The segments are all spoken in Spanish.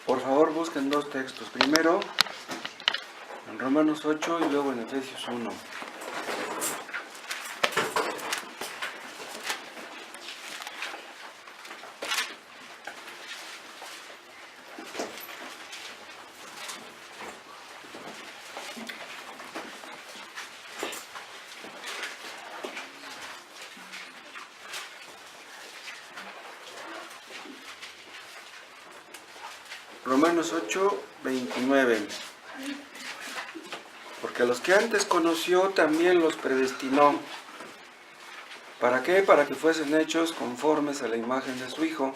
Por favor, busquen dos textos. Primero en Romanos 8 y luego en Efesios 1. Romanos 8, 29. Porque a los que antes conoció también los predestinó. ¿Para qué? Para que fuesen hechos conformes a la imagen de su Hijo,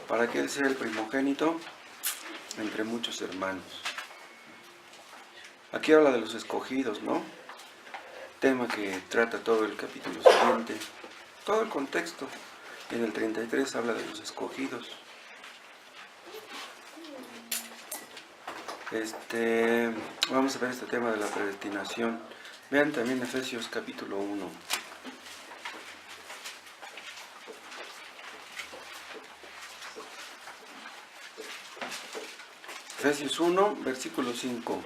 para que Él sea el primogénito entre muchos hermanos. Aquí habla de los escogidos, ¿no? Tema que trata todo el capítulo siguiente, todo el contexto. En el 33 habla de los escogidos. Vamos a ver este tema de la predestinación. Vean también Efesios capítulo 1. Efesios 1, versículo 5.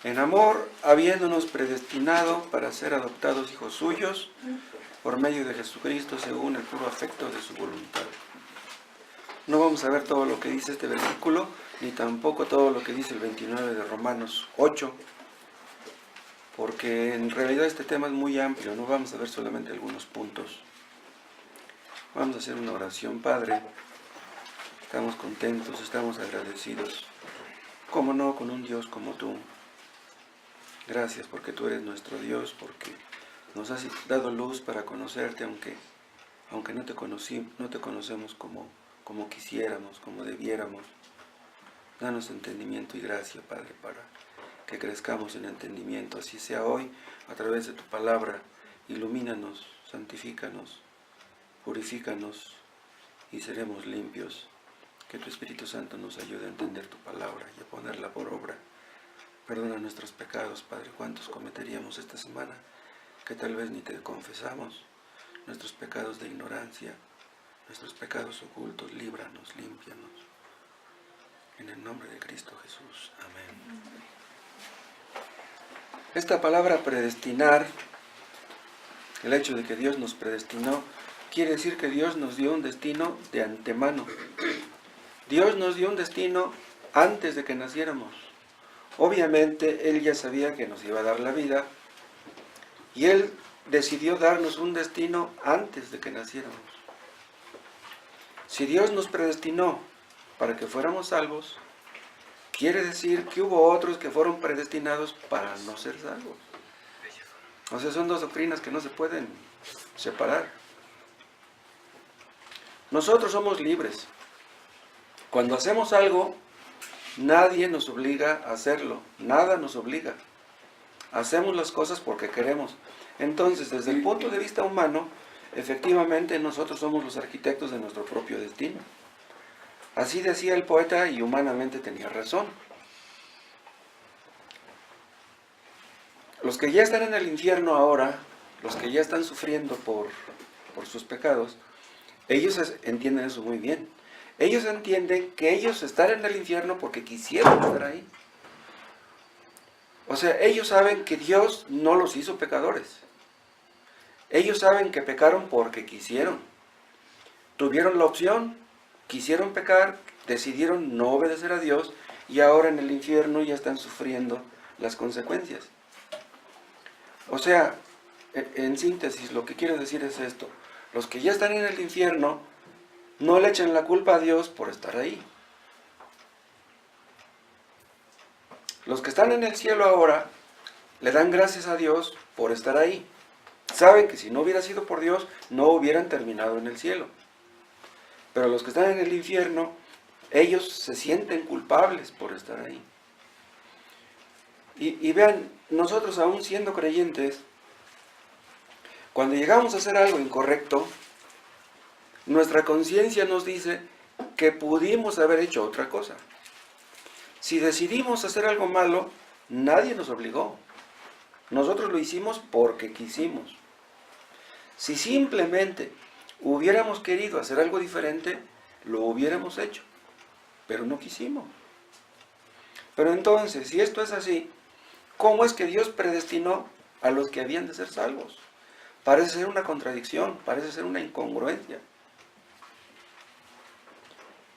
En amor, habiéndonos predestinado para ser adoptados hijos suyos, por medio de Jesucristo, según el puro afecto de su voluntad. No vamos a ver todo lo que dice este versículo, ni tampoco todo lo que dice el 29 de Romanos 8, porque en realidad este tema es muy amplio, no vamos a ver solamente algunos puntos. Vamos a hacer una oración. Padre, estamos contentos, estamos agradecidos, cómo no, con un Dios como tú. Gracias porque tú eres nuestro Dios, porque nos has dado luz para conocerte, aunque no te conocemos como quisiéramos, como debiéramos. Danos entendimiento y gracia, Padre, para que crezcamos en entendimiento. Así sea hoy, a través de tu palabra. Ilumínanos, santifícanos, purifícanos y seremos limpios. Que tu Espíritu Santo nos ayude a entender tu palabra y a ponerla por obra. Perdona nuestros pecados, Padre. ¿Cuántos cometeríamos esta semana que tal vez ni te confesamos? Nuestros pecados de ignorancia, nuestros pecados ocultos, líbranos, límpianos. En el nombre de Cristo Jesús. Amén. Esta palabra predestinar, el hecho de que Dios nos predestinó, quiere decir que Dios nos dio un destino de antemano. Dios nos dio un destino antes de que naciéramos. Obviamente, Él ya sabía que nos iba a dar la vida y Él decidió darnos un destino antes de que naciéramos. Si Dios nos predestinó para que fuéramos salvos, quiere decir que hubo otros que fueron predestinados para no ser salvos. O sea, son dos doctrinas que no se pueden separar. Nosotros somos libres. Cuando hacemos algo, nadie nos obliga a hacerlo. Nada nos obliga. Hacemos las cosas porque queremos. Entonces, desde el punto de vista humano, efectivamente nosotros somos los arquitectos de nuestro propio destino. Así decía el poeta y humanamente tenía razón. Los que ya están en el infierno ahora, los que ya están sufriendo por sus pecados, ellos entienden eso muy bien. Ellos entienden que ellos están en el infierno porque quisieron estar ahí. O sea, ellos saben que Dios no los hizo pecadores. Ellos saben que pecaron porque quisieron. Tuvieron la opción, quisieron pecar, decidieron no obedecer a Dios y ahora en el infierno ya están sufriendo las consecuencias. O sea, en síntesis, lo que quiero decir es esto. Los que ya están en el infierno no le echen la culpa a Dios por estar ahí. Los que están en el cielo ahora le dan gracias a Dios por estar ahí. Saben que si no hubiera sido por Dios, no hubieran terminado en el cielo. Pero los que están en el infierno, ellos se sienten culpables por estar ahí. Y vean, nosotros aún siendo creyentes, cuando llegamos a hacer algo incorrecto, nuestra conciencia nos dice que pudimos haber hecho otra cosa. Si decidimos hacer algo malo, nadie nos obligó. Nosotros lo hicimos porque quisimos. Si simplemente hubiéramos querido hacer algo diferente, lo hubiéramos hecho. pero no quisimos. Pero entonces, si esto es así, ¿cómo es que Dios predestinó a los que habían de ser salvos? Parece ser una contradicción, parece ser una incongruencia.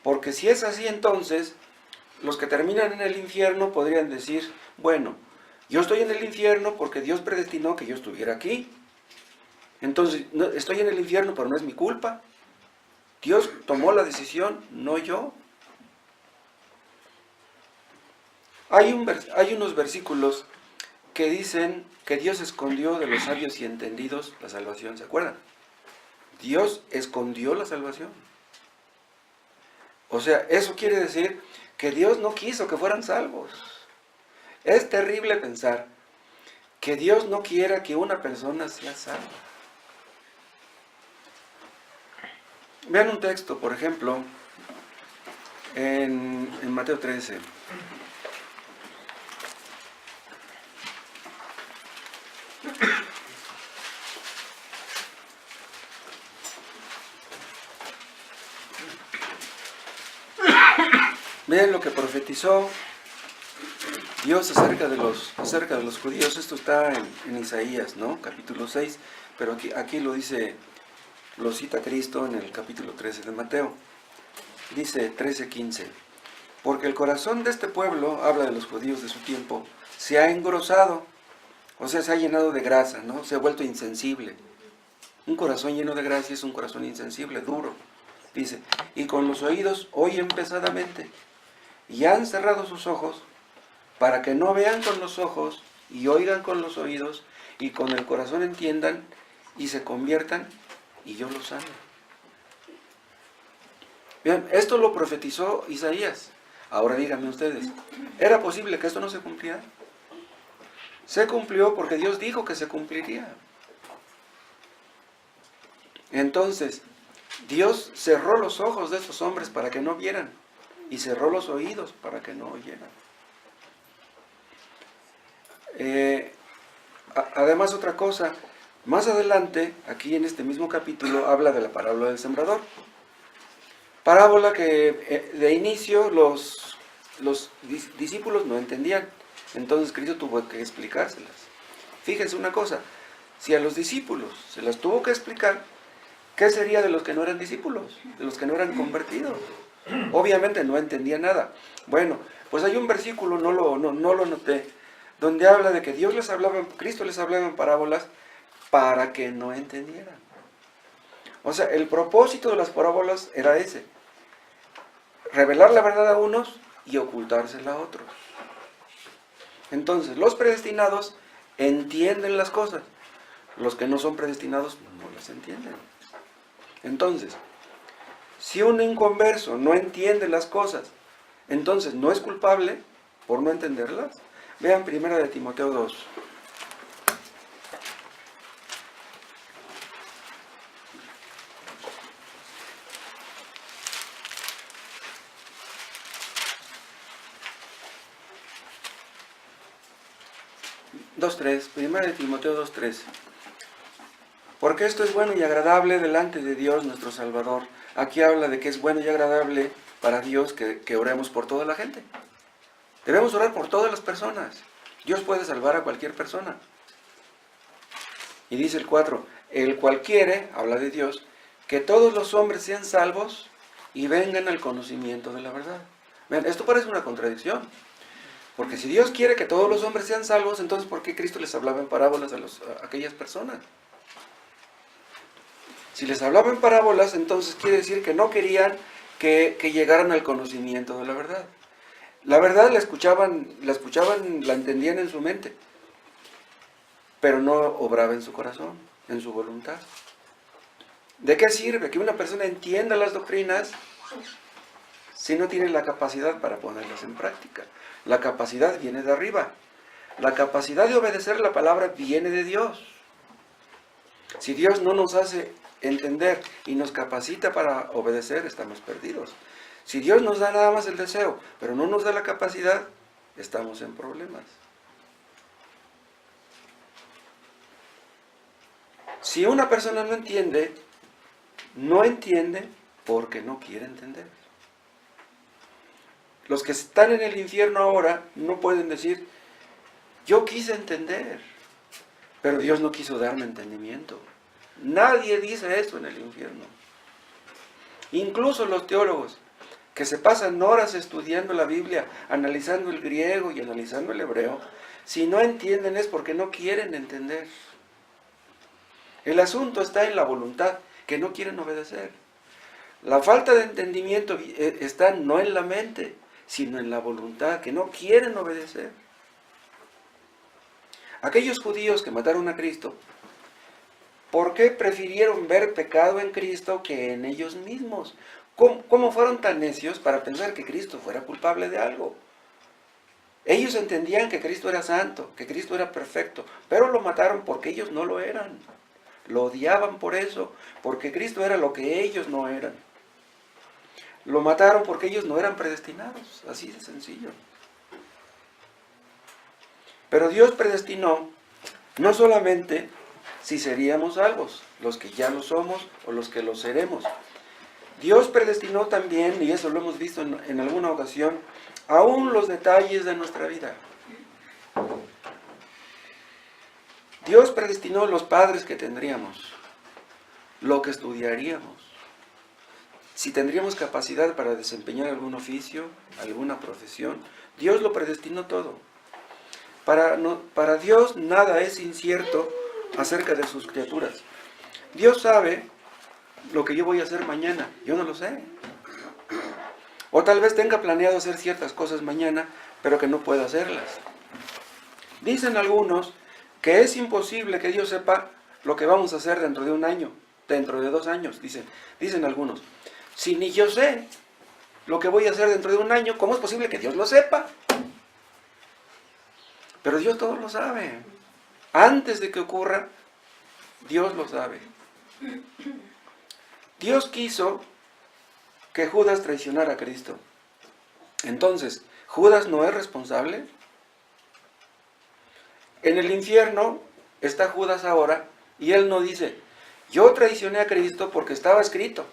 Porque si es así, entonces, los que terminan en el infierno podrían decir, bueno, yo estoy en el infierno porque Dios predestinó que yo estuviera aquí. Entonces, no, estoy en el infierno, pero no es mi culpa. Dios tomó la decisión, no yo. Hay unos versículos que dicen que Dios escondió de los sabios y entendidos la salvación, ¿se acuerdan? Dios escondió la salvación. O sea, eso quiere decir que Dios no quiso que fueran salvos. Es terrible pensar que Dios no quiera que una persona sea salva. Vean un texto, por ejemplo, en Mateo 13. Vean lo que profetizó Dios acerca de los judíos. Esto está en Isaías, ¿no? Capítulo 6, pero aquí lo dice, lo cita Cristo en el capítulo 13 de Mateo. Dice 13:15, porque el corazón de este pueblo, habla de los judíos de su tiempo, se ha engrosado, o sea, se ha llenado de grasa, ¿no? Se ha vuelto insensible. Un corazón lleno de grasa es un corazón insensible, duro. Dice, y con los oídos oyen pesadamente, y han cerrado sus ojos, para que no vean con los ojos, y oigan con los oídos, y con el corazón entiendan, y se conviertan, y yo los sane. Bien, esto lo profetizó Isaías. Ahora díganme ustedes, ¿era posible que esto no se cumpliera? Se cumplió porque Dios dijo que se cumpliría. Entonces, Dios cerró los ojos de estos hombres para que no vieran, y cerró los oídos para que no oyeran. Además, otra cosa, más adelante, aquí en este mismo capítulo, habla de la parábola del sembrador. Parábola que de inicio los discípulos no entendían, entonces Cristo tuvo que explicárselas. Fíjense una cosa, si a los discípulos se las tuvo que explicar, ¿qué sería de los que no eran discípulos? De los que no eran convertidos. Obviamente no entendía nada. Bueno, pues hay un versículo, no lo noté, donde habla de que Cristo les hablaba en parábolas para que no entendieran. O sea, el propósito de las parábolas era ese: revelar la verdad a unos y ocultársela a otros. Entonces, los predestinados entienden las cosas. Los que no son predestinados no las entienden. Entonces, si un inconverso no entiende las cosas, entonces no es culpable por no entenderlas. Vean 1 de Timoteo 2. Primera de Timoteo 2:3. Porque esto es bueno y agradable delante de Dios nuestro Salvador. Aquí habla de que es bueno y agradable para Dios que oremos por toda la gente. Debemos orar por todas las personas. Dios puede salvar a cualquier persona. Y dice el 4, el cual quiere, habla de Dios, que todos los hombres sean salvos y vengan al conocimiento de la verdad. Vean, esto parece una contradicción. Porque si Dios quiere que todos los hombres sean salvos, entonces ¿por qué Cristo les hablaba en parábolas a aquellas personas? Si les hablaba en parábolas, entonces quiere decir que no querían que llegaran al conocimiento de la verdad. La verdad la escuchaban, la entendían en su mente, pero no obraba en su corazón, en su voluntad. ¿De qué sirve que una persona entienda las doctrinas si no tiene la capacidad para ponerlas en práctica? La capacidad viene de arriba. La capacidad de obedecer la palabra viene de Dios. Si Dios no nos hace entender y nos capacita para obedecer, estamos perdidos. Si Dios nos da nada más el deseo, pero no nos da la capacidad, estamos en problemas. Si una persona no entiende porque no quiere entender. los que están en el infierno ahora no pueden decir, yo quise entender, pero Dios no quiso darme entendimiento. Nadie dice eso en el infierno. Incluso los teólogos que se pasan horas estudiando la Biblia, analizando el griego y analizando el hebreo, si no entienden es porque no quieren entender. El asunto está en la voluntad, que no quieren obedecer. La falta de entendimiento está no en la mente, sino en la voluntad, que no quieren obedecer. Aquellos judíos que mataron a Cristo, ¿por qué prefirieron ver pecado en Cristo que en ellos mismos? ¿Cómo fueron tan necios para pensar que Cristo fuera culpable de algo? Ellos entendían que Cristo era santo, que Cristo era perfecto, pero lo mataron porque ellos no lo eran. Lo odiaban por eso, porque Cristo era lo que ellos no eran. Lo mataron porque ellos no eran predestinados, así de sencillo. Pero Dios predestinó no solamente si seríamos salvos, los que ya lo somos o los que lo seremos. Dios predestinó también, y eso lo hemos visto en alguna ocasión, aún los detalles de nuestra vida. Dios predestinó los padres que tendríamos, lo que estudiaríamos, si tendríamos capacidad para desempeñar algún oficio, alguna profesión. Dios lo predestinó todo. Para Dios nada es incierto acerca de sus criaturas. Dios sabe lo que yo voy a hacer mañana, yo no lo sé. O tal vez tenga planeado hacer ciertas cosas mañana, pero que no pueda hacerlas. Dicen algunos que es imposible que Dios sepa lo que vamos a hacer dentro de un año, dentro de 2 años, dicen algunos. Si ni yo sé lo que voy a hacer dentro de un año, ¿cómo es posible que Dios lo sepa? Pero Dios todo lo sabe. Antes de que ocurra, Dios lo sabe. Dios quiso que Judas traicionara a Cristo. Entonces, ¿Judas no es responsable? En el infierno está Judas ahora y él no dice, yo traicioné a Cristo porque estaba escrito,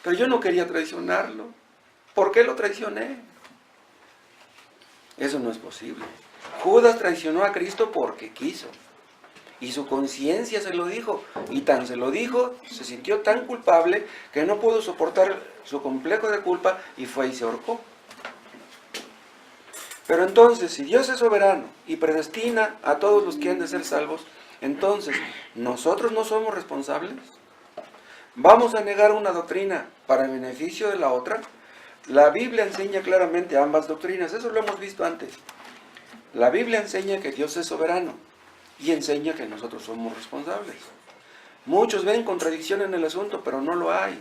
pero yo no quería traicionarlo. ¿Por qué lo traicioné? Eso no es posible. Judas traicionó a Cristo porque quiso. Y su conciencia se lo dijo. Y tan se lo dijo, se sintió tan culpable que no pudo soportar su complejo de culpa y fue y se ahorcó. Pero entonces, si Dios es soberano y predestina a todos los que han de ser salvos, entonces, ¿nosotros no somos responsables? ¿Vamos a negar una doctrina para el beneficio de la otra? La Biblia enseña claramente ambas doctrinas, eso lo hemos visto antes. La Biblia enseña que Dios es soberano y enseña que nosotros somos responsables. Muchos ven contradicción en el asunto, pero no lo hay.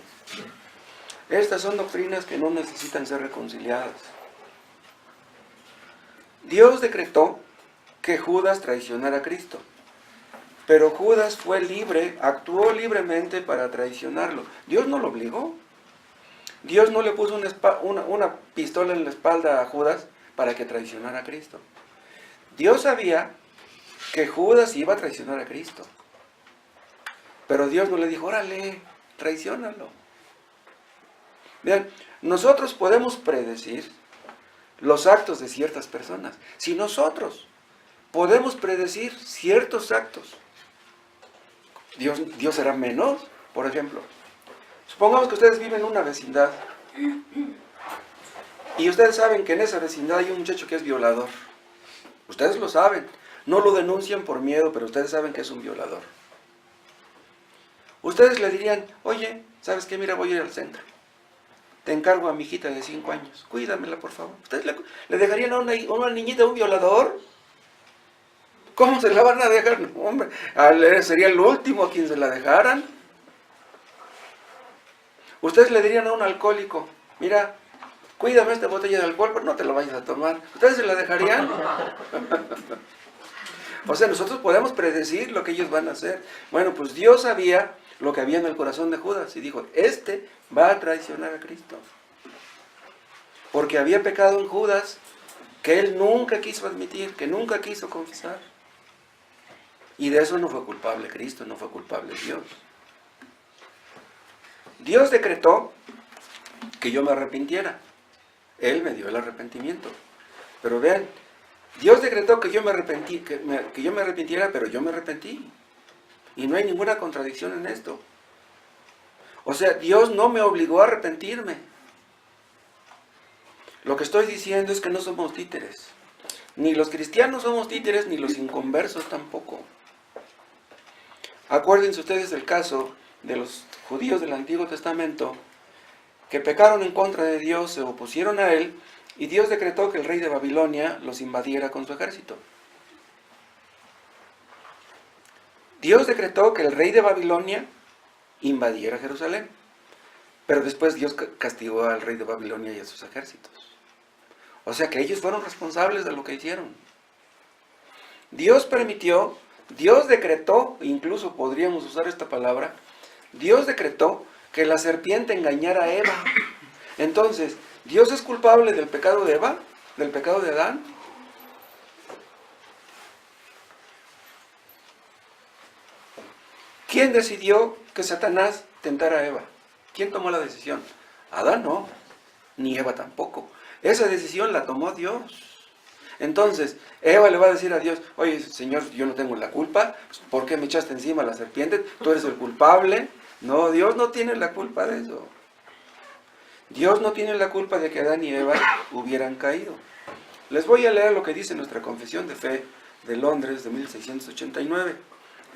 Estas son doctrinas que no necesitan ser reconciliadas. Dios decretó que Judas traicionara a Cristo, pero Judas fue libre, actuó libremente para traicionarlo. Dios no lo obligó. Dios no le puso una pistola en la espalda a Judas para que traicionara a Cristo. Dios sabía que Judas iba a traicionar a Cristo, pero Dios no le dijo, órale, traiciónalo. Vean, nosotros podemos predecir los actos de ciertas personas. Si nosotros podemos predecir ciertos actos, ¿Dios será menos? Por ejemplo, supongamos que ustedes viven en una vecindad y ustedes saben que en esa vecindad hay un muchacho que es violador. Ustedes lo saben, no lo denuncian por miedo, pero ustedes saben que es un violador. Ustedes le dirían, oye, ¿sabes qué? Mira, voy a ir al centro. Te encargo a mi hijita de 5 años, cuídamela por favor. ¿Ustedes le dejarían a una niñita a un violador? ¿Cómo se la van a dejar? No, hombre, sería el último a quien se la dejaran. Ustedes le dirían a un alcohólico, mira, cuídame esta botella de alcohol, pero no te la vayas a tomar. ¿Ustedes se la dejarían? O sea, nosotros podemos predecir lo que ellos van a hacer. Bueno, pues Dios sabía lo que había en el corazón de Judas y dijo, este va a traicionar a Cristo. Porque había pecado en Judas que él nunca quiso admitir, que nunca quiso confesar. Y de eso no fue culpable Cristo, no fue culpable Dios. Dios decretó que yo me arrepintiera. Él me dio el arrepentimiento. Pero vean, Dios decretó que yo me arrepentí, que yo me arrepintiera, pero yo me arrepentí. Y no hay ninguna contradicción en esto. O sea, Dios no me obligó a arrepentirme. Lo que estoy diciendo es que no somos títeres. Ni los cristianos somos títeres, ni los inconversos tampoco. Acuérdense ustedes del caso de los judíos del Antiguo Testamento que pecaron en contra de Dios, se opusieron a Él, y Dios decretó que el rey de Babilonia los invadiera con su ejército. Dios decretó que el rey de Babilonia invadiera Jerusalén. Pero después Dios castigó al rey de Babilonia y a sus ejércitos. O sea que ellos fueron responsables de lo que hicieron. Dios permitió, Dios decretó, incluso podríamos usar esta palabra, Dios decretó que la serpiente engañara a Eva. Entonces, ¿Dios es culpable del pecado de Eva? ¿Del pecado de Adán? ¿Quién decidió que Satanás tentara a Eva? ¿Quién tomó la decisión? Adán no, ni Eva tampoco. Esa decisión la tomó Dios. Entonces, Eva le va a decir a Dios, oye, Señor, yo no tengo la culpa, ¿por qué me echaste encima la serpiente? ¿Tú eres el culpable? No, Dios no tiene la culpa de eso. Dios no tiene la culpa de que Adán y Eva hubieran caído. Les voy a leer lo que dice nuestra Confesión de Fe de Londres de 1689.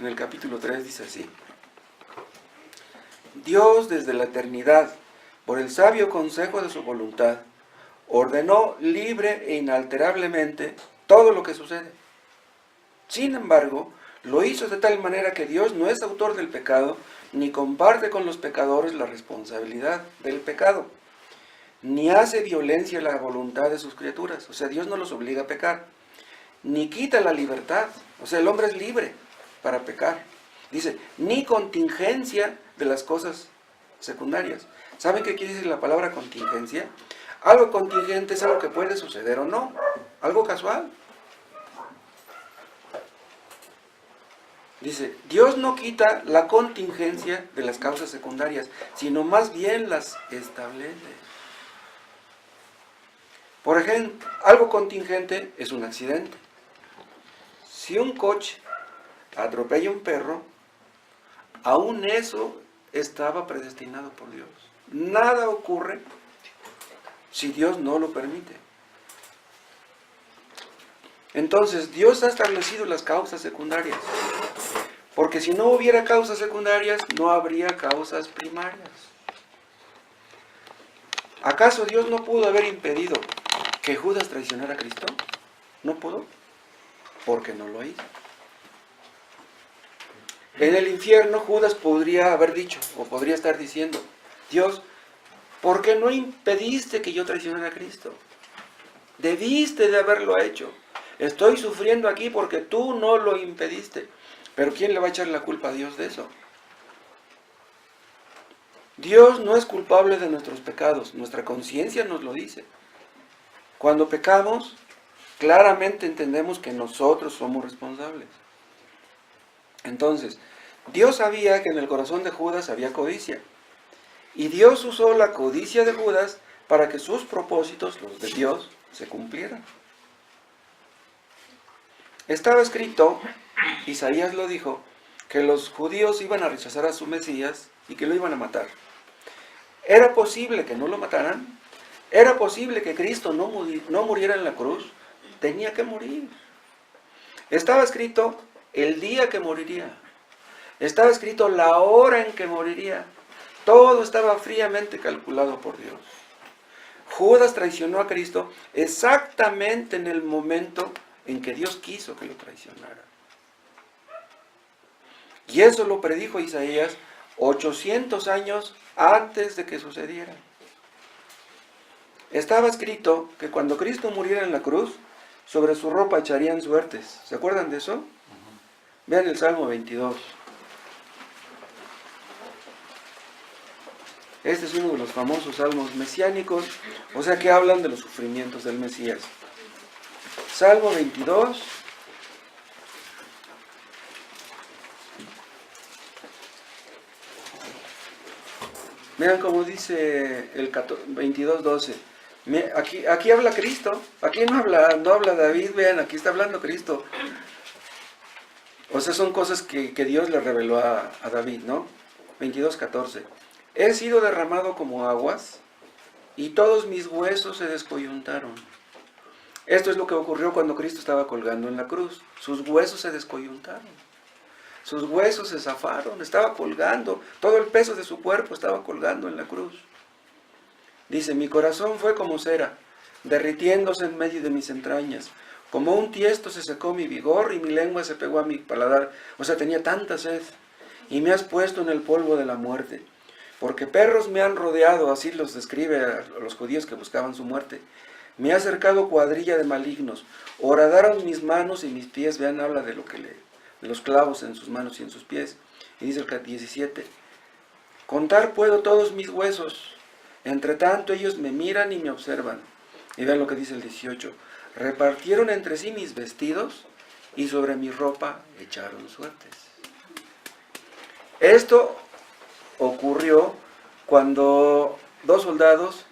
En el capítulo 3 dice así: Dios desde la eternidad, por el sabio consejo de su voluntad, ordenó libre e inalterablemente todo lo que sucede. Sin embargo, lo hizo de tal manera que Dios no es autor del pecado, ni comparte con los pecadores la responsabilidad del pecado, ni hace violencia a la voluntad de sus criaturas. O sea, Dios no los obliga a pecar, ni quita la libertad. O sea, el hombre es libre para pecar. Dice, ni contingencia de las cosas secundarias. ¿Saben qué quiere decir la palabra contingencia? Algo contingente es algo que puede suceder o no, algo casual. Dice, Dios no quita la contingencia de las causas secundarias, sino más bien las establece. Por ejemplo, algo contingente es un accidente. Si un coche atropella a un perro, aún eso estaba predestinado por Dios. Nada ocurre si Dios no lo permite. Entonces, Dios ha establecido las causas secundarias. Porque si no hubiera causas secundarias, no habría causas primarias. ¿Acaso Dios no pudo haber impedido que Judas traicionara a Cristo? ¿No pudo? Porque no lo hizo. En el infierno Judas podría haber dicho, o podría estar diciendo, Dios, ¿por qué no impediste que yo traicionara a Cristo? Debiste de haberlo hecho. Estoy sufriendo aquí porque tú no lo impediste. Pero ¿quién le va a echar la culpa a Dios de eso? Dios no es culpable de nuestros pecados. Nuestra conciencia nos lo dice. Cuando pecamos, claramente entendemos que nosotros somos responsables. Entonces, Dios sabía que en el corazón de Judas había codicia. Y Dios usó la codicia de Judas para que sus propósitos, los de Dios, se cumplieran. Estaba escrito, Isaías lo dijo, que los judíos iban a rechazar a su Mesías y que lo iban a matar. ¿Era posible que no lo mataran? ¿Era posible que Cristo no muriera en la cruz? Tenía que morir. Estaba escrito el día que moriría. Estaba escrito la hora en que moriría. Todo estaba fríamente calculado por Dios. Judas traicionó a Cristo exactamente en el momento en que Dios quiso que lo traicionara. Y eso lo predijo Isaías 800 años antes de que sucediera. Estaba escrito que cuando Cristo muriera en la cruz, sobre su ropa echarían suertes. ¿Se acuerdan de eso? Vean el Salmo 22. Este es uno de los famosos salmos mesiánicos, o sea que hablan de los sufrimientos del Mesías. Salmo 22. Vean cómo dice el 22:12. Aquí habla Cristo, aquí no habla David, vean, aquí está hablando Cristo. O sea, son cosas que Dios le reveló a David, ¿no? 22:14. He sido derramado como aguas y todos mis huesos se descoyuntaron. Esto es lo que ocurrió cuando Cristo estaba colgando en la cruz. Sus huesos se descoyuntaron. Sus huesos se zafaron, estaba colgando. Todo el peso de su cuerpo estaba colgando en la cruz. Dice, mi corazón fue como cera, derritiéndose en medio de mis entrañas. Como un tiesto se secó mi vigor y mi lengua se pegó a mi paladar. O sea, tenía tanta sed. Y me has puesto en el polvo de la muerte. Porque perros me han rodeado, así los describe a los judíos que buscaban su muerte. Me ha cercado cuadrilla de malignos. Horadaron mis manos y mis pies. Vean, habla de los clavos en sus manos y en sus pies. Y dice el 17. Contar puedo todos mis huesos. Entre tanto ellos me miran y me observan. Y vean lo que dice el 18. Repartieron entre sí mis vestidos y sobre mi ropa echaron suertes. Esto ocurrió cuando dos soldados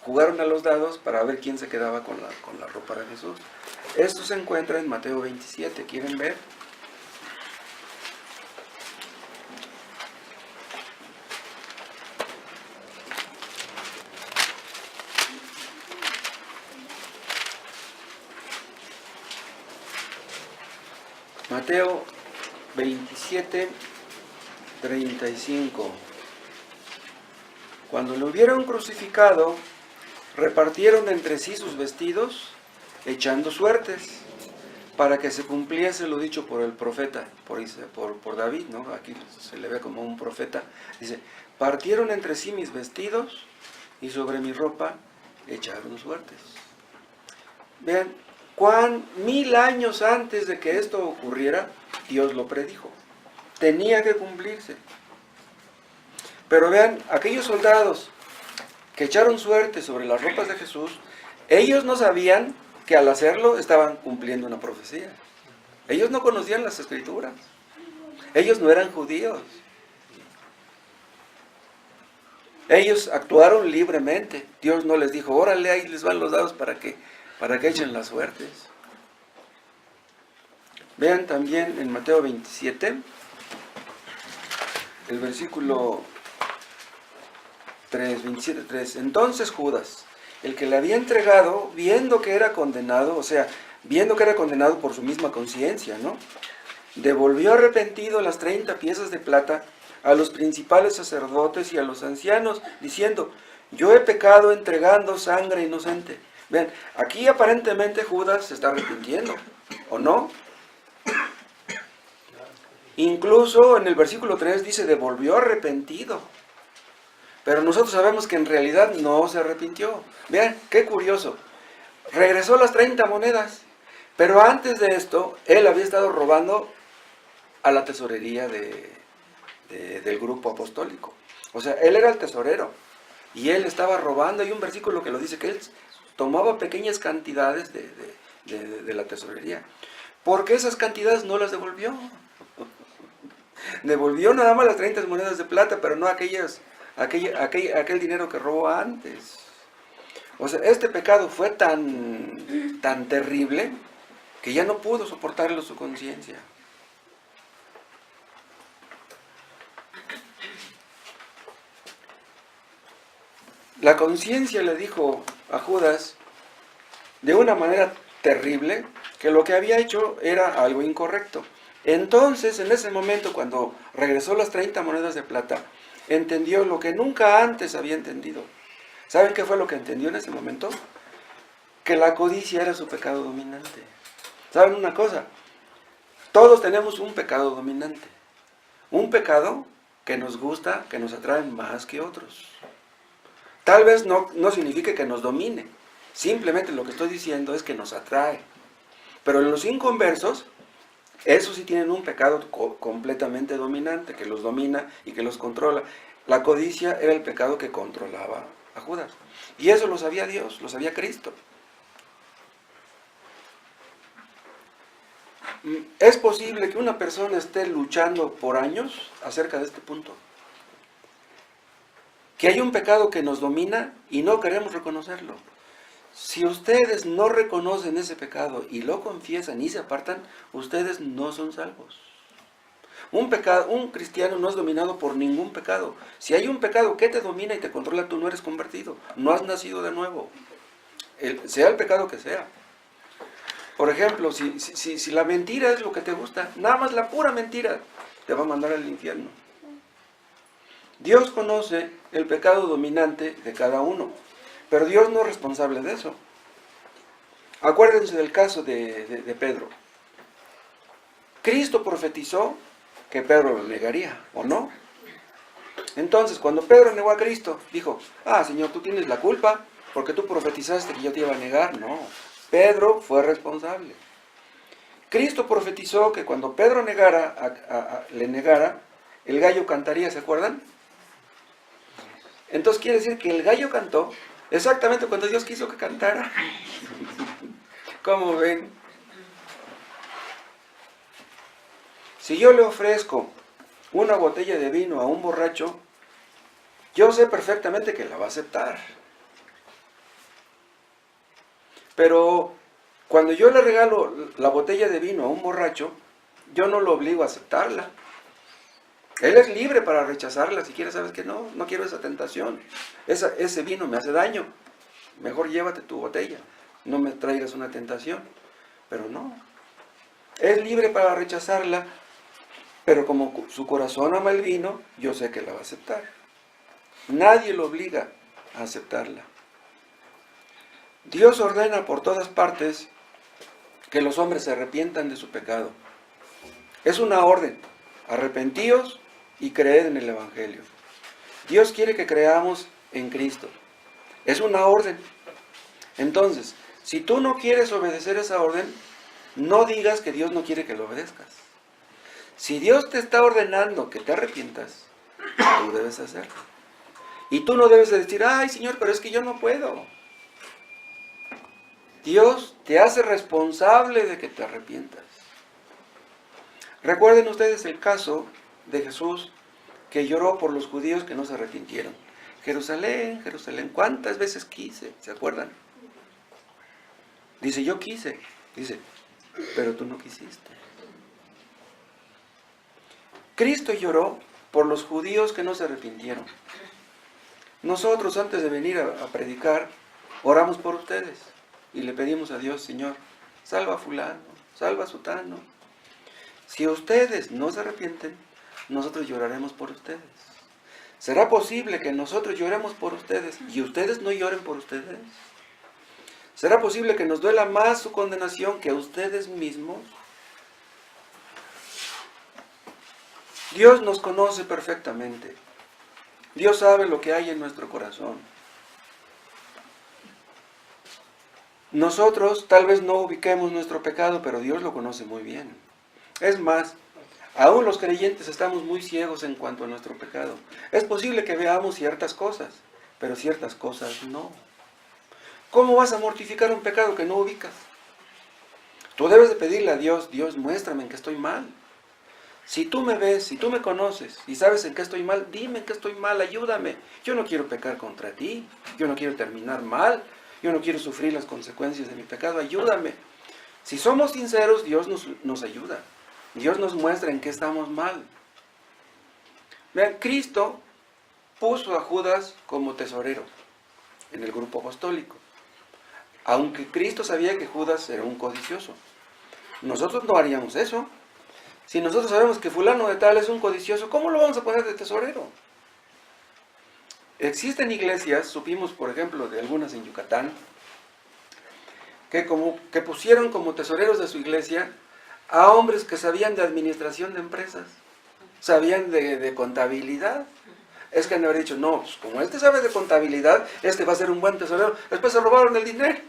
jugaron a los dados para ver quién se quedaba con la ropa de Jesús. Esto se encuentra en Mateo 27. ¿Quieren ver? Mateo 27, 35. Cuando lo hubieron crucificado, repartieron entre sí sus vestidos, echando suertes, para que se cumpliese lo dicho por el profeta, por David, ¿no? Aquí se le ve como un profeta. Dice, partieron entre sí mis vestidos y sobre mi ropa echaron suertes. Vean, 1000 años antes de que esto ocurriera, Dios lo predijo. Tenía que cumplirse. Pero vean, aquellos soldados que echaron suerte sobre las ropas de Jesús, ellos no sabían que al hacerlo estaban cumpliendo una profecía. Ellos no conocían las Escrituras. Ellos no eran judíos. Ellos actuaron libremente. Dios no les dijo, órale, ahí les van los dados para que echen las suertes. Vean también en Mateo 27, el versículo 3, 27:3. Entonces Judas, el que le había entregado, viendo que era condenado, o sea, viendo que era condenado por su misma conciencia, ¿no? Devolvió arrepentido las 30 piezas de plata a los principales sacerdotes y a los ancianos, diciendo, yo he pecado entregando sangre inocente. Vean, aquí aparentemente Judas se está arrepintiendo, ¿o no? Incluso en el versículo 3 dice, devolvió arrepentido. Pero nosotros sabemos que en realidad no se arrepintió. Vean, qué curioso. Regresó las 30 monedas. Pero antes de esto, él había estado robando a la tesorería del grupo apostólico. O sea, él era el tesorero. Y él estaba robando. Hay un versículo que lo dice, que él tomaba pequeñas cantidades de la tesorería. ¿Por qué esas cantidades no las devolvió? Devolvió nada más las 30 monedas de plata, pero no aquel dinero que robó antes. O sea, este pecado fue tan terrible que ya no pudo soportarlo su conciencia. La conciencia le dijo a Judas, de una manera terrible, que lo que había hecho era algo incorrecto. Entonces, en ese momento, cuando regresó las 30 monedas de plata, entendió lo que nunca antes había entendido. ¿Saben qué fue lo que entendió en ese momento? Que la codicia era su pecado dominante. ¿Saben una cosa? Todos tenemos un pecado dominante. Un pecado que nos gusta, que nos atrae más que otros. Tal vez no signifique que nos domine. Simplemente lo que estoy diciendo es que nos atrae. Pero en los inconversos, esos sí tienen un pecado completamente dominante, que los domina y que los controla. La codicia era el pecado que controlaba a Judas. Y eso lo sabía Dios, lo sabía Cristo. Es posible que una persona esté luchando por años acerca de este punto. Que hay un pecado que nos domina y no queremos reconocerlo. Si ustedes no reconocen ese pecado y lo confiesan y se apartan, ustedes no son salvos. Un cristiano no es dominado por ningún pecado. Si hay un pecado que te domina y te controla, tú no eres convertido. No has nacido de nuevo. Sea el pecado que sea. Por ejemplo, si la mentira es lo que te gusta, nada más la pura mentira te va a mandar al infierno. Dios conoce el pecado dominante de cada uno, pero Dios no es responsable de eso. Acuérdense del caso de Pedro. Cristo profetizó que Pedro lo negaría, ¿o no? Entonces, cuando Pedro negó a Cristo, dijo, Señor, tú tienes la culpa porque tú profetizaste que yo te iba a negar. No, Pedro fue responsable. Cristo profetizó que cuando Pedro le negara, el gallo cantaría, ¿se acuerdan? Entonces quiere decir que el gallo cantó exactamente cuando Dios quiso que cantara. ¿Cómo ven? Si yo le ofrezco una botella de vino a un borracho, yo sé perfectamente que la va a aceptar. Pero cuando yo le regalo la botella de vino a un borracho, yo no lo obligo a aceptarla. Él es libre para rechazarla. Si quiere, sabes que no quiero esa tentación. Ese vino me hace daño. Mejor llévate tu botella. No me traigas una tentación. Pero no. Es libre para rechazarla. Pero como su corazón ama el vino, yo sé que la va a aceptar. Nadie lo obliga a aceptarla. Dios ordena por todas partes que los hombres se arrepientan de su pecado. Es una orden. Arrepentíos y creed en el Evangelio. Dios quiere que creamos en Cristo. Es una orden. Entonces, si tú no quieres obedecer esa orden, no digas que Dios no quiere que lo obedezcas. Si Dios te está ordenando que te arrepientas, tú debes hacerlo. Y tú no debes de decir, ay Señor, pero es que yo no puedo. Dios te hace responsable de que te arrepientas. Recuerden ustedes el caso de Jesús que lloró por los judíos que no se arrepintieron. Jerusalén, Jerusalén, ¿cuántas veces quise? ¿Se acuerdan? Dice, yo quise. Dice, pero tú no quisiste. Cristo lloró por los judíos que no se arrepintieron. Nosotros, antes de venir a predicar, oramos por ustedes y le pedimos a Dios, Señor, salva a fulano, salva a sutano. Si ustedes no se arrepienten, nosotros lloraremos por ustedes. ¿Será posible que nosotros lloremos por ustedes y ustedes no lloren por ustedes? ¿Será posible que nos duela más su condenación que a ustedes mismos? Dios nos conoce perfectamente. Dios sabe lo que hay en nuestro corazón. Nosotros tal vez no ubiquemos nuestro pecado, pero Dios lo conoce muy bien. Es más, aún los creyentes estamos muy ciegos en cuanto a nuestro pecado. Es posible que veamos ciertas cosas, pero ciertas cosas no. ¿Cómo vas a mortificar un pecado que no ubicas? Tú debes de pedirle a Dios, Dios, muéstrame en qué estoy mal. Si tú me ves, si tú me conoces y sabes en qué estoy mal, dime en qué estoy mal, ayúdame. Yo no quiero pecar contra ti, yo no quiero terminar mal, yo no quiero sufrir las consecuencias de mi pecado, ayúdame. Si somos sinceros, Dios nos ayuda. Dios nos muestra en qué estamos mal. Vean, Cristo puso a Judas como tesorero en el grupo apostólico. Aunque Cristo sabía que Judas era un codicioso. Nosotros no haríamos eso. Si nosotros sabemos que fulano de tal es un codicioso, ¿cómo lo vamos a poner de tesorero? Existen iglesias, supimos por ejemplo de algunas en Yucatán, que pusieron como tesoreros de su iglesia a hombres que sabían de administración de empresas, sabían de contabilidad. Es que han de haber dicho, no, pues como este sabe de contabilidad, este va a ser un buen tesorero. Después se robaron el dinero.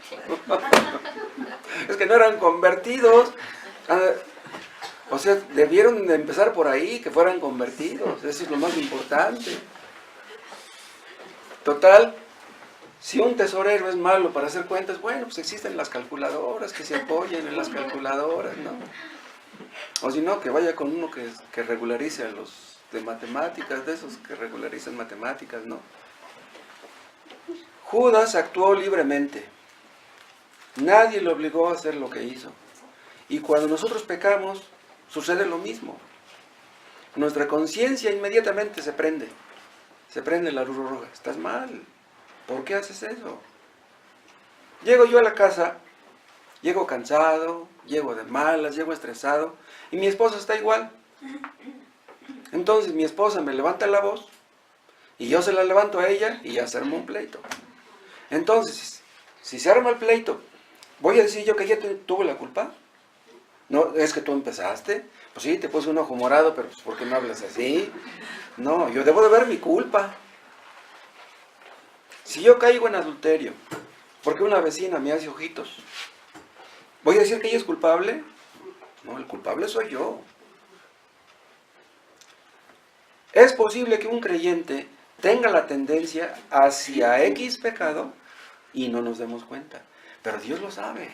Es que no eran convertidos. O sea, debieron de empezar por ahí, que fueran convertidos. Eso es lo más importante. Total, si un tesorero es malo para hacer cuentas, bueno, pues existen las calculadoras, que se apoyen en las calculadoras, ¿no? O si no, que vaya con uno que regularice a los de matemáticas, de esos que regularizan matemáticas, ¿no? Judas actuó libremente. Nadie le obligó a hacer lo que hizo. Y cuando nosotros pecamos, sucede lo mismo. Nuestra conciencia inmediatamente se prende. Se prende la luz roja. Estás mal. ¿Por qué haces eso? Llego yo a la casa, llego cansado, llego de malas, llego estresado, y mi esposa está igual. Entonces mi esposa me levanta la voz, y yo se la levanto a ella, y ya se arma un pleito. Entonces, si se arma el pleito, ¿voy a decir yo que ella tuvo la culpa? No, es que tú empezaste. Pues sí, te puse un ojo morado, pero pues, ¿por qué no hablas así? No, yo debo de ver mi culpa. Si yo caigo en adulterio, porque una vecina me hace ojitos, ¿voy a decir que ella es culpable? No, el culpable soy yo. Es posible que un creyente tenga la tendencia hacia X pecado y no nos demos cuenta. Pero Dios lo sabe.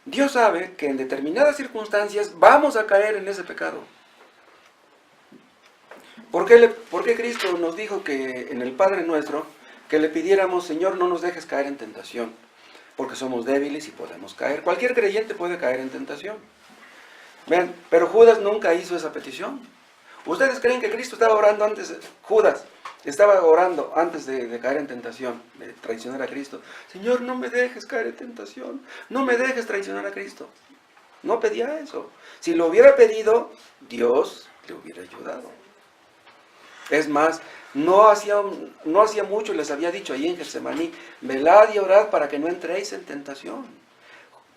Dios sabe que en determinadas circunstancias vamos a caer en ese pecado. ¿Por qué Cristo nos dijo que en el Padre Nuestro, que le pidiéramos, Señor, no nos dejes caer en tentación? Porque somos débiles y podemos caer. Cualquier creyente puede caer en tentación. Vean, pero Judas nunca hizo esa petición. ¿Ustedes creen que Cristo estaba orando antes? Judas estaba orando antes de caer en tentación, de traicionar a Cristo. Señor, no me dejes caer en tentación. No me dejes traicionar a Cristo. No pedía eso. Si lo hubiera pedido, Dios le hubiera ayudado. Es más, no hacía mucho les había dicho ahí en Getsemaní, velad y orad para que no entréis en tentación.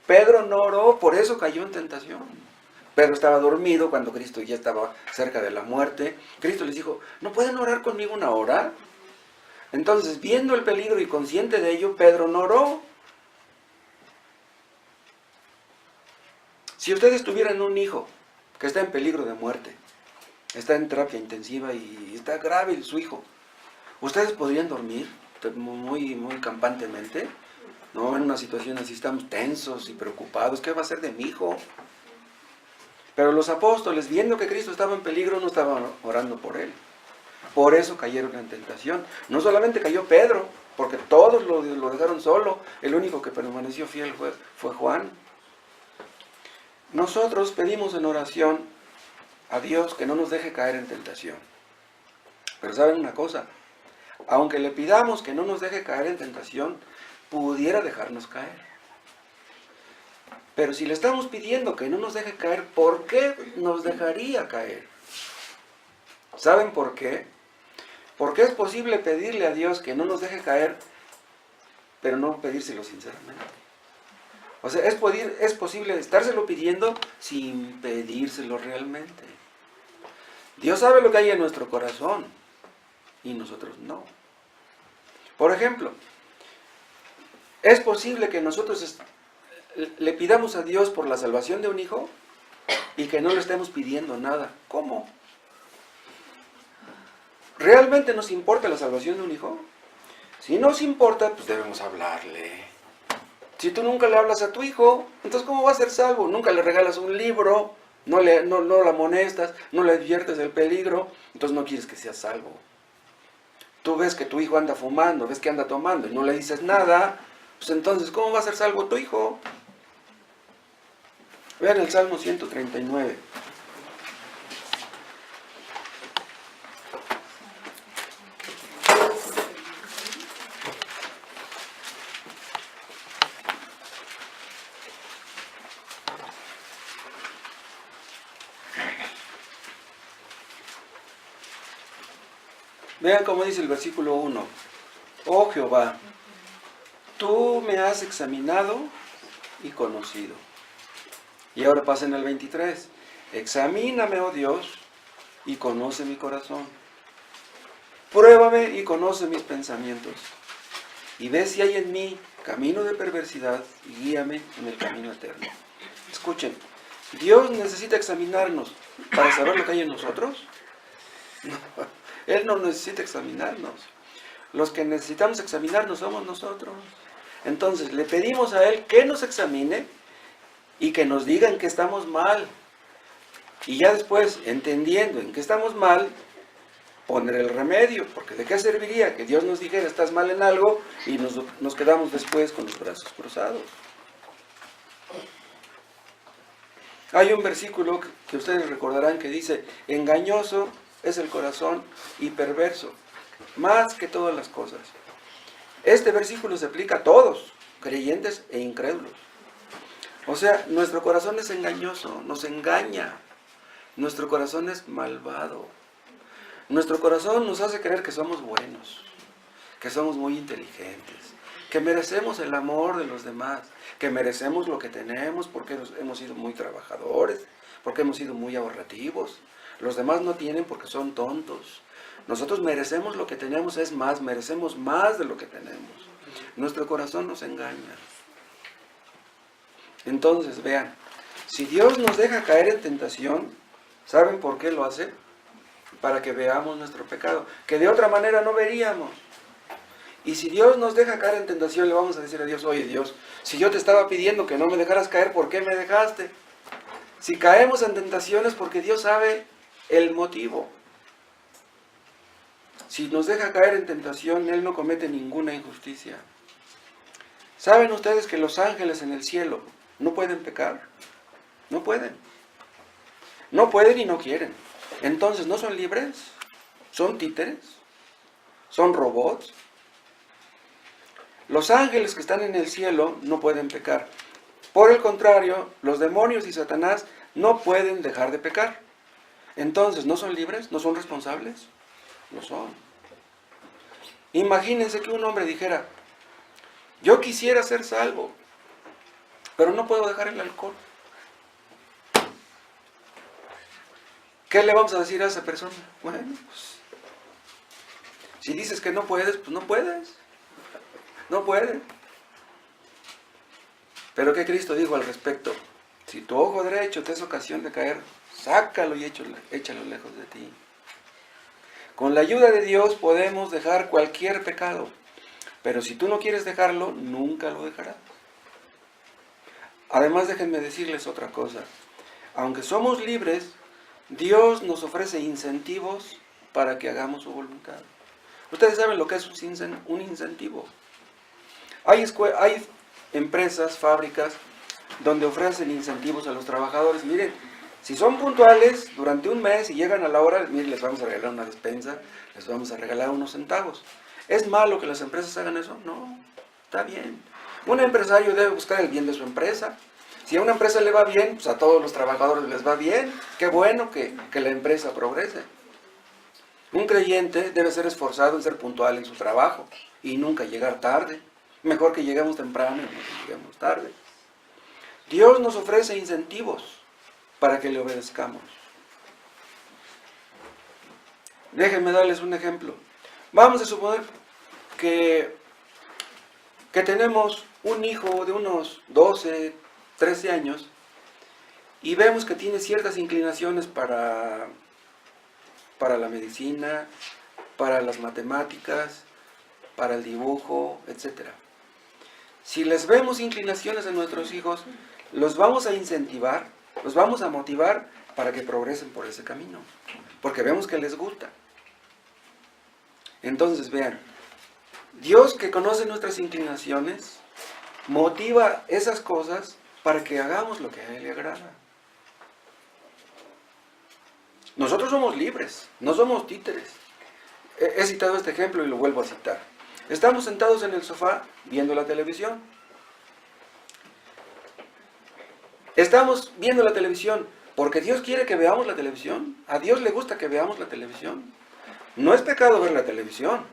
Pedro no oró, por eso cayó en tentación. Pedro estaba dormido cuando Cristo ya estaba cerca de la muerte. Cristo les dijo, ¿no pueden orar conmigo una hora? Entonces, viendo el peligro y consciente de ello, Pedro no oró. Si ustedes tuvieran un hijo que está en peligro de muerte, está en terapia intensiva y está grave su hijo, ¿ustedes podrían dormir muy campantemente? No, en una situación así estamos tensos y preocupados. ¿Qué va a hacer de mi hijo? Pero los apóstoles, viendo que Cristo estaba en peligro, no estaban orando por él. Por eso cayeron en tentación. No solamente cayó Pedro, porque todos lo dejaron solo. El único que permaneció fiel fue Juan. Nosotros pedimos en oración a Dios que no nos deje caer en tentación. Pero ¿saben una cosa? Aunque le pidamos que no nos deje caer en tentación, pudiera dejarnos caer. Pero si le estamos pidiendo que no nos deje caer, ¿por qué nos dejaría caer? ¿Saben por qué? Porque es posible pedirle a Dios que no nos deje caer, pero no pedírselo sinceramente. O sea, es posible estárselo pidiendo sin pedírselo realmente. Dios sabe lo que hay en nuestro corazón y nosotros no. Por ejemplo, es posible que nosotros le pidamos a Dios por la salvación de un hijo y que no le estemos pidiendo nada. ¿Cómo? ¿Realmente nos importa la salvación de un hijo? Si nos importa, pues debemos hablarle. Si tú nunca le hablas a tu hijo, entonces ¿cómo va a ser salvo? Nunca le regalas un libro, no la amonestas, no le adviertes del peligro, entonces no quieres que sea salvo. Tú ves que tu hijo anda fumando, ves que anda tomando y no le dices nada, pues entonces ¿cómo va a ser salvo tu hijo? Vean el Salmo 139. Vean cómo dice el versículo 1. Oh Jehová, tú me has examinado y conocido. Y ahora pasen al 23. Examíname, oh Dios, y conoce mi corazón. Pruébame y conoce mis pensamientos. Y ve si hay en mí camino de perversidad y guíame en el camino eterno. Escuchen, ¿Dios necesita examinarnos para saber lo que hay en nosotros? No, Él no necesita examinarnos. Los que necesitamos examinarnos somos nosotros. Entonces le pedimos a Él que nos examine y que nos diga en que estamos mal. Y ya después, entendiendo en que estamos mal, poner el remedio. Porque ¿de qué serviría que Dios nos dijera estás mal en algo y nos quedamos después con los brazos cruzados? Hay un versículo que ustedes recordarán que dice, engañoso es el corazón y perverso, más que todas las cosas. Este versículo se aplica a todos, creyentes e incrédulos. O sea, nuestro corazón es engañoso, nos engaña. Nuestro corazón es malvado. Nuestro corazón nos hace creer que somos buenos, que somos muy inteligentes, que merecemos el amor de los demás, que merecemos lo que tenemos porque hemos sido muy trabajadores, porque hemos sido muy ahorrativos. Los demás no tienen porque son tontos. Nosotros merecemos lo que tenemos, es más, merecemos más de lo que tenemos. Nuestro corazón nos engaña. Entonces, vean, si Dios nos deja caer en tentación, ¿saben por qué lo hace? Para que veamos nuestro pecado, que de otra manera no veríamos. Y si Dios nos deja caer en tentación, le vamos a decir a Dios, oye Dios, si yo te estaba pidiendo que no me dejaras caer, ¿por qué me dejaste? Si caemos en tentaciones porque Dios sabe el motivo. Si nos deja caer en tentación, Él no comete ninguna injusticia. ¿Saben ustedes que los ángeles en el cielo no pueden pecar? No pueden. No pueden y no quieren. Entonces, ¿no son libres? ¿Son títeres? ¿Son robots? Los ángeles que están en el cielo no pueden pecar. Por el contrario, los demonios y Satanás no pueden dejar de pecar. Entonces, ¿no son libres? ¿No son responsables? Lo son. Imagínense que un hombre dijera, yo quisiera ser salvo, pero no puedo dejar el alcohol. ¿Qué le vamos a decir a esa persona? Bueno, pues, si dices que no puedes, pues no puedes. No puedes. Pero ¿qué Cristo dijo al respecto? Si tu ojo derecho te es ocasión de caer, sácalo y échalo lejos de ti. Con la ayuda de Dios podemos dejar cualquier pecado, pero si tú no quieres dejarlo, nunca lo dejarás. Además, déjenme decirles otra cosa. Aunque somos libres, Dios nos ofrece incentivos para que hagamos su voluntad. Ustedes saben lo que es un incentivo. Hay empresas, fábricas, donde ofrecen incentivos a los trabajadores. Miren, si son puntuales durante un mes y llegan a la hora, miren, les vamos a regalar una despensa, les vamos a regalar unos centavos. ¿Es malo que las empresas hagan eso? No, está bien. Un empresario debe buscar el bien de su empresa. Si a una empresa le va bien, pues a todos los trabajadores les va bien. Qué bueno que la empresa progrese. Un creyente debe ser esforzado en ser puntual en su trabajo y nunca llegar tarde. Mejor que lleguemos temprano y no que lleguemos tarde. Dios nos ofrece incentivos para que le obedezcamos. Déjenme darles un ejemplo. Vamos a suponer que tenemos un hijo de unos 12, 13 años y vemos que tiene ciertas inclinaciones para la medicina, para las matemáticas, para el dibujo, etc. Si les vemos inclinaciones en nuestros hijos, los vamos a incentivar, los vamos a motivar para que progresen por ese camino, porque vemos que les gusta. Entonces vean, Dios que conoce nuestras inclinaciones, motiva esas cosas para que hagamos lo que a Él le agrada. Nosotros somos libres, no somos títeres. He citado este ejemplo y lo vuelvo a citar. Estamos sentados en el sofá viendo la televisión. Estamos viendo la televisión porque Dios quiere que veamos la televisión. A Dios le gusta que veamos la televisión. No es pecado ver la televisión.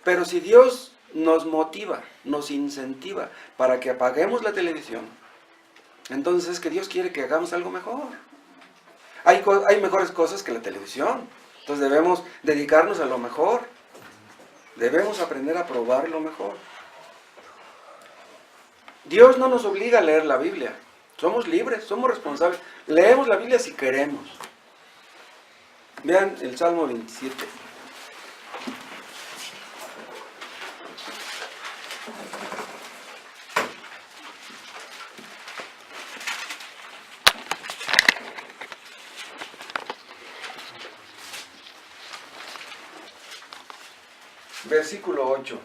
Pero si Dios nos motiva, nos incentiva para que apaguemos la televisión, entonces es que Dios quiere que hagamos algo mejor. Hay mejores cosas que la televisión. Entonces debemos dedicarnos a lo mejor. Debemos aprender a probar lo mejor. Dios no nos obliga a leer la Biblia. Somos libres, somos responsables. Leemos la Biblia si queremos. Vean el Salmo 27. Versículo 8.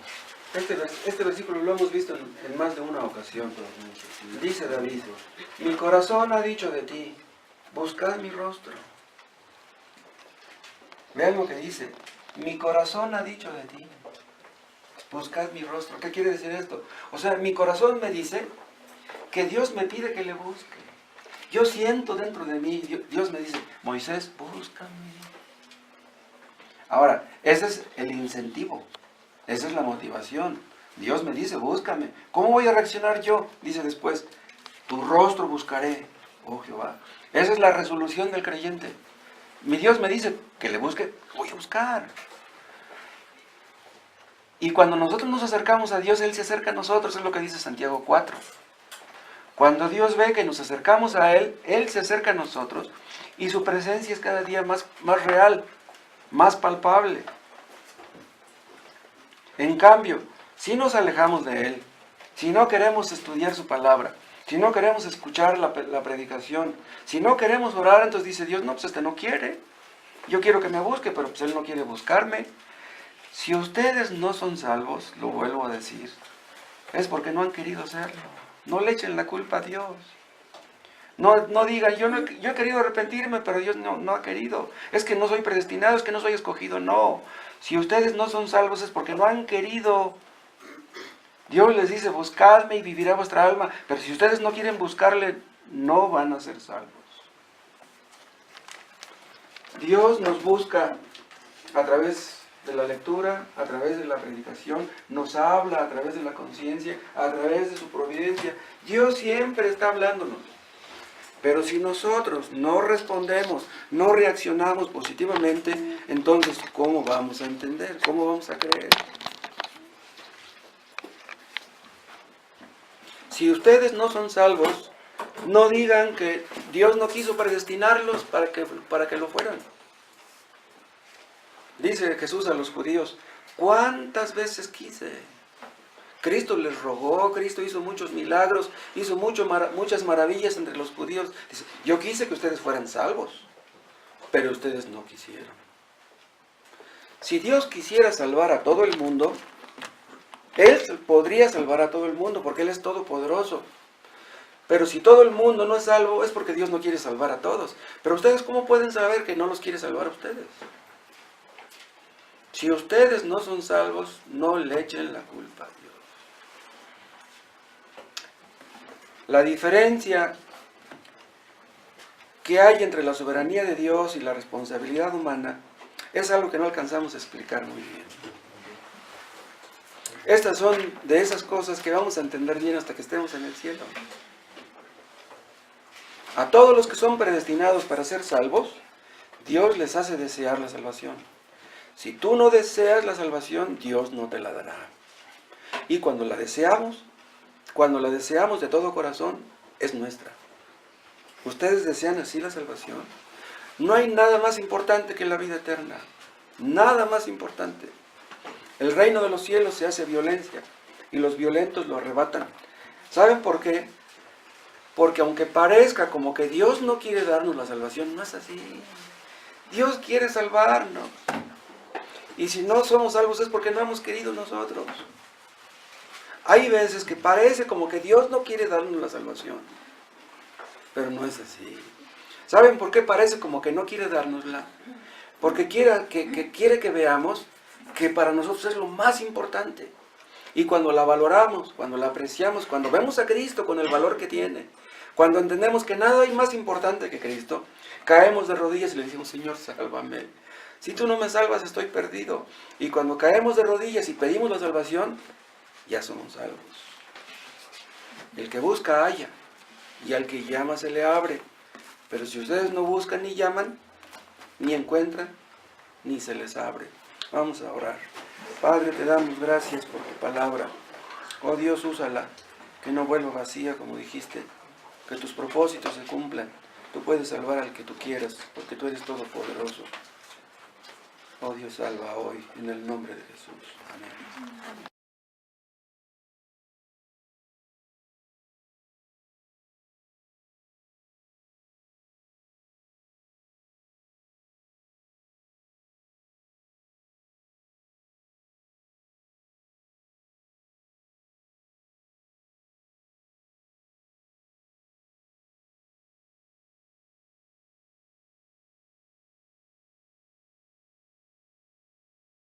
Este versículo lo hemos visto en más de una ocasión. Dice David, mi corazón ha dicho de ti, buscad mi rostro. Vean lo que dice, mi corazón ha dicho de ti, buscad mi rostro. ¿Qué quiere decir esto? O sea, mi corazón me dice que Dios me pide que le busque. Yo siento dentro de mí, Dios me dice, Moisés, búscame. Ahora, ese es el incentivo, esa es la motivación. Dios me dice, búscame. ¿Cómo voy a reaccionar yo? Dice después, tu rostro buscaré, oh Jehová. Esa es la resolución del creyente. Mi Dios me dice que le busque, voy a buscar. Y cuando nosotros nos acercamos a Dios, Él se acerca a nosotros, es lo que dice Santiago 4. Cuando Dios ve que nos acercamos a Él, Él se acerca a nosotros y su presencia es cada día más real, más palpable. En cambio, si nos alejamos de Él, si no queremos estudiar su palabra, si no queremos escuchar la predicación, si no queremos orar, entonces dice Dios, no, pues este no quiere. Yo quiero que me busque, pero pues Él no quiere buscarme. Si ustedes no son salvos, lo vuelvo a decir, es porque no han querido serlo. No le echen la culpa a Dios. No digan, yo he querido arrepentirme, pero Dios no ha querido. Es que no soy predestinado, es que no soy escogido. No. Si ustedes no son salvos es porque no han querido. Dios les dice, buscadme y vivirá vuestra alma. Pero si ustedes no quieren buscarle, no van a ser salvos. Dios nos busca a través de la lectura, a través de la predicación, nos habla a través de la conciencia, a través de su providencia. Dios siempre está hablándonos. Pero si nosotros no respondemos, no reaccionamos positivamente, entonces, ¿cómo vamos a entender? ¿Cómo vamos a creer? Si ustedes no son salvos, no digan que Dios no quiso predestinarlos para que lo fueran. Dice Jesús a los judíos, ¿cuántas veces quise? Cristo les rogó, Cristo hizo muchos milagros, hizo muchas maravillas entre los judíos. Dice, yo quise que ustedes fueran salvos, pero ustedes no quisieron. Si Dios quisiera salvar a todo el mundo, Él podría salvar a todo el mundo, porque Él es todopoderoso. Pero si todo el mundo no es salvo, es porque Dios no quiere salvar a todos. Pero ustedes, ¿cómo pueden saber que no los quiere salvar a ustedes? Si ustedes no son salvos, no le echen la culpa a Dios. La diferencia que hay entre la soberanía de Dios y la responsabilidad humana es algo que no alcanzamos a explicar muy bien. Estas son de esas cosas que vamos a entender bien hasta que estemos en el cielo. A todos los que son predestinados para ser salvos, Dios les hace desear la salvación. Si tú no deseas la salvación, Dios no te la dará. Y cuando la deseamos de todo corazón, es nuestra. ¿Ustedes desean así la salvación? No hay nada más importante que la vida eterna. Nada más importante. El reino de los cielos se hace violencia y los violentos lo arrebatan. ¿Saben por qué? Porque aunque parezca como que Dios no quiere darnos la salvación, no es así. Dios quiere salvarnos. Y si no somos salvos es porque no hemos querido nosotros. Hay veces que parece como que Dios no quiere darnos la salvación, pero no es así. ¿Saben por qué parece como que no quiere dárnosla? Porque quiere que veamos que para nosotros es lo más importante. Y cuando la valoramos, cuando la apreciamos, cuando vemos a Cristo con el valor que tiene, cuando entendemos que nada hay más importante que Cristo, caemos de rodillas y le decimos, Señor, sálvame. Si tú no me salvas, estoy perdido. Y cuando caemos de rodillas y pedimos la salvación, ya somos salvos. El que busca, halla. Y al que llama, se le abre. Pero si ustedes no buscan ni llaman, ni encuentran, ni se les abre. Vamos a orar. Padre, te damos gracias por tu palabra. Oh Dios, úsala, que no vuelva vacía, como dijiste, que tus propósitos se cumplan. Tú puedes salvar al que tú quieras, porque tú eres todopoderoso. Oh Dios, salva hoy, en el nombre de Jesús. Amén.